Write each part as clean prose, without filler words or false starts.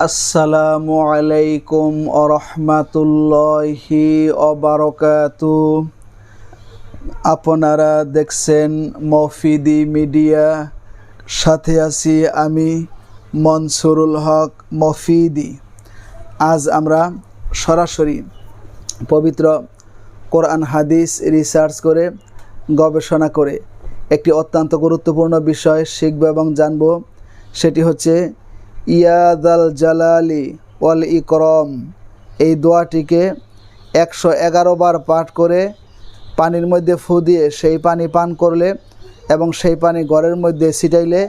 আসসালামু আলাইকুম আরহামাতুল্লাহি ওয়াবারাকাতু। আপনারা দেখছেন মফিদি মিডিয়া, সাথে আছি আমি মনসুরুল হক মফিদি। আজ আমরা সরাসরি পবিত্র কোরআন হাদিস রিসার্চ করে গবেষণা করে একটি অত্যন্ত গুরুত্বপূর্ণ বিষয় শিখব এবং জানব। সেটি হচ্ছে ইয়াদাল জালালি ওয়াল ইকরম। এই দোয়াটিকে 111 বার পাঠ করে পানির মধ্যে ফু দিয়ে সেই পানি পান করলে এবং সেই পানি ঘরের মধ্যে ছিটাইলে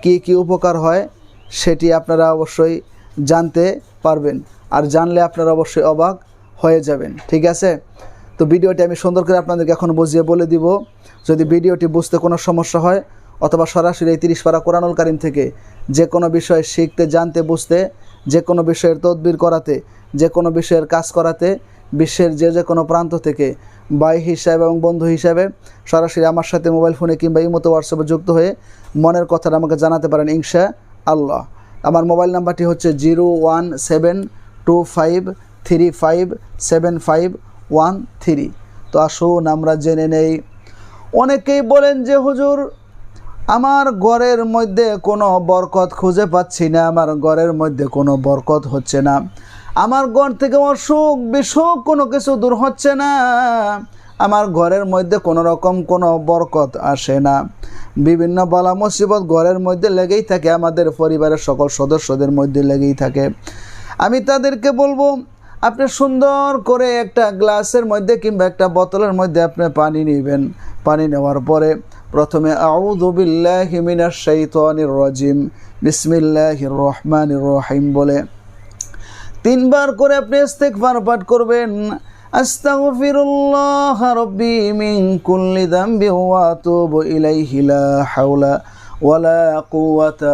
কি কি উপকার হয় সেটি আপনারা অবশ্যই জানতে পারবেন, আর জানলে আপনারা অবশ্যই অবাক হয়ে যাবেন। ঠিক আছে, তো ভিডিওটি আমি সুন্দর করে আপনাদেরকে এখন বুঝিয়ে বলে দিব। যদি ভিডিওটি বুঝতে কোনো সমস্যা হয় অথবা সরাসরি 30 পারা কোরআনুল কারীম থেকে যে কোনো বিষয় শিখতে, জানতে, বুঝতে, যে কোনো বিষয়ের তদবির করাতে, যে কোনো বিষয়ের কাজ করাতে বিশ্বের যে কোনো প্রান্ত থেকে ভাই হিসাবে এবং বন্ধু হিসাবে সরাসরি আমার সাথে মোবাইল ফোনে কিংবা ইমোতে হোয়াটসঅ্যাপে যুক্ত হয়ে মনের কথাটা আমাকে জানাতে পারেন ইনশাআল্লাহ। আমার মোবাইল নাম্বারটি হচ্ছে 01725357513। তো আসুন আমরা জেনে নেই। অনেকেই বলেন যে হুজুর, আমার ঘরের মধ্যে কোনো বরকত খুঁজে পাচ্ছি না, আমার ঘরের মধ্যে কোনো বরকত হচ্ছে না, আমার ঘর থেকে অসুখ বিসুখ কোনো কিছু দূর হচ্ছে না, আমার ঘরের মধ্যে কোনো রকম কোনো বরকত আসে না, বিভিন্ন বালা মুসিবত ঘরের মধ্যে লেগেই থাকে, আমাদের পরিবারের সকল সদস্যদের মধ্যে লেগেই থাকে। আমি তাদেরকে বলবো, আপনি সুন্দর করে একটা গ্লাসের মধ্যে কিংবা একটা বোতলের মধ্যে আপনি পানি নেবেন। পানি নেওয়ার পরে প্রথমে আউযু বিল্লাহি মিনাশ শাইতানির রাজিম বিসমিল্লাহির রহমানির রহিম বলে 3 বার করে আপনি ইস্তিগফার পাঠ করবেন। আস্তাগফিরুল্লাহ রাব্বি মিন কুল্লি যামবি ওয়া আতুবু ইলাইহি লা হাওলা ওয়ালা কুওয়াতা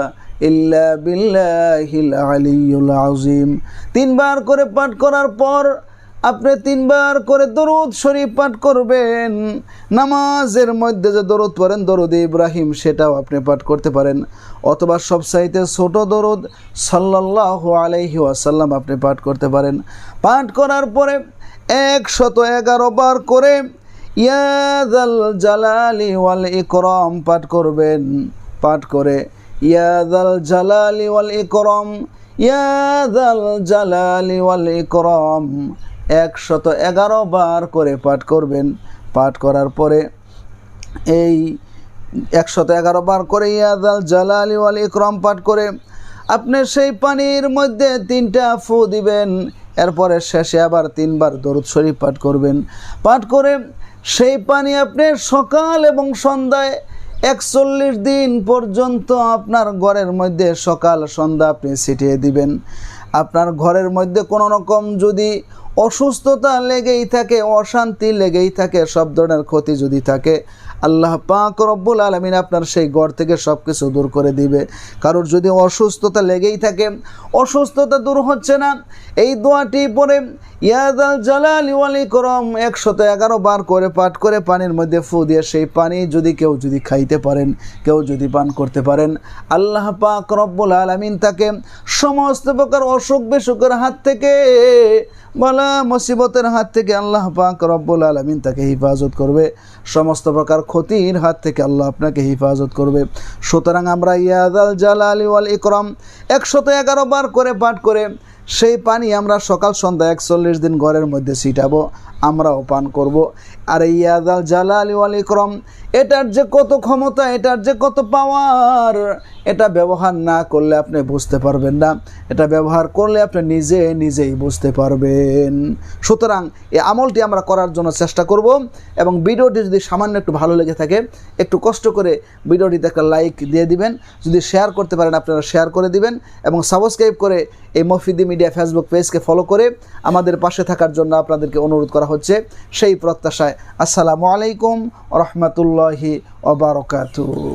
ইল্লা বিল্লাহিল আলিয়্যিল আযীম। 3 বার করে পাঠ করার পর আপনি 3 বার করে দরুদ শরীফ পাঠ করবেন। নামাজের মধ্যে যে দরুদ পড়েন দরুদ ইব্রাহিম, সেটাও আপনি পাঠ করতে পারেন, অথবা সবচাইতে ছোট দরুদ সাল্লাল্লাহু আলাইহি ওয়াসাল্লাম আপনি পাঠ করতে পারেন। পাঠ করার পরে 111 বার করে ইয়াদাল জালালি ওয়াল ইকরাম পাঠ করবেন। পাঠ করে ইয়াদাল জালালি ওয়াল ইকরাম, ইয়াদাল জালালি ওয়াল ইকরাম 111 বার করে পাঠ করবেন। পাঠ করার পরে এই 111 বার করে ইয়াদাল জালালি ওয়াল ইকরাম পাঠ করে আপনি সেই পানির মধ্যে 3টা ফু দিবেন। এরপরে শেষে আবার 3 বার দরুদ শরীফ পাঠ করবেন। পাঠ করে সেই পানি আপনি সকাল এবং সন্ধ্যায় 41 দিন পর্যন্ত আপনার ঘরের মধ্যে সকাল সন্ধ্যা আপনি ছিটিয়ে দিবেন। আপনার ঘরের মধ্যে কোনো রকম যদি অসুস্থতা লেগেই থাকে, অশান্তি লেগেই থাকে, সব ধরনের ক্ষতি যদি থাকে, আল্লাহ পাক রব্বুল আলামিন আপনার সেই ঘর থেকে সব কিছু দূর করে দিবে। কারোর যদি অসুস্থতা লেগেই থাকে, অসুস্থতা দূর হচ্ছে না, এই দোয়াটি পড়ে ইয়াদাল জালালি ওয়াল ইকরাম 111 বার করে পাঠ করে পানির মধ্যে ফু দিয়ে সেই পানি কেউ যদি খাইতে পারেন, কেউ যদি পান করতে পারেন, আল্লাহ পাক রব্বুল আলামিন তাকে সমস্ত প্রকার অসুখ বিসুখের হাত থেকে, বালা মুসিবতের হাত থেকে আল্লাহ পাক রব্বুল আলামিন তাকে হেফাজত করবে। সমস্ত প্রকার ক্ষতির হাত থেকে আল্লাহ আপনাকে হেফাজত করবে। সুতরাং আমরা ইয়াদাল জালালি ওয়াল ইকরাম 111 বার করে পাঠ করে সেই পানি আমরা সকাল সন্ধ্যা 41 দিন ঘরের মধ্যে ছিটাবো, আমরাও পান করব। আর ইয়াদাল জালালি ওয়াল ইকরাম এটার যে কত ক্ষমতা, এটার যে কত পাওয়ার, এটা ব্যবহার না করলে আপনি বুঝতে পারবেন না, এটা ব্যবহার করলে আপনি নিজেই বুঝতে পারবেন। সুতরাং এই আমলটি আমরা করার জন্য চেষ্টা করব। এবং ভিডিওটি যদি সামান্য একটু ভালো লেগে থাকে, একটু কষ্ট করে ভিডিওটিতে একটা লাইক দিয়ে দিবেন। যদি শেয়ার করতে পারেন আপনারা শেয়ার করে দিবেন, এবং সাবস্ক্রাইব করে এই মফিদি মিডিয়া ফেসবুক পেজকে ফলো করে আমাদের পাশে থাকার জন্য আপনাদেরকে অনুরোধ করা হচ্ছে সেই প্রত্যাশায়। আসসালামু আলাইকুম ওয়া রাহমাতুল্লাহি ওয়া বারাকাতুহু।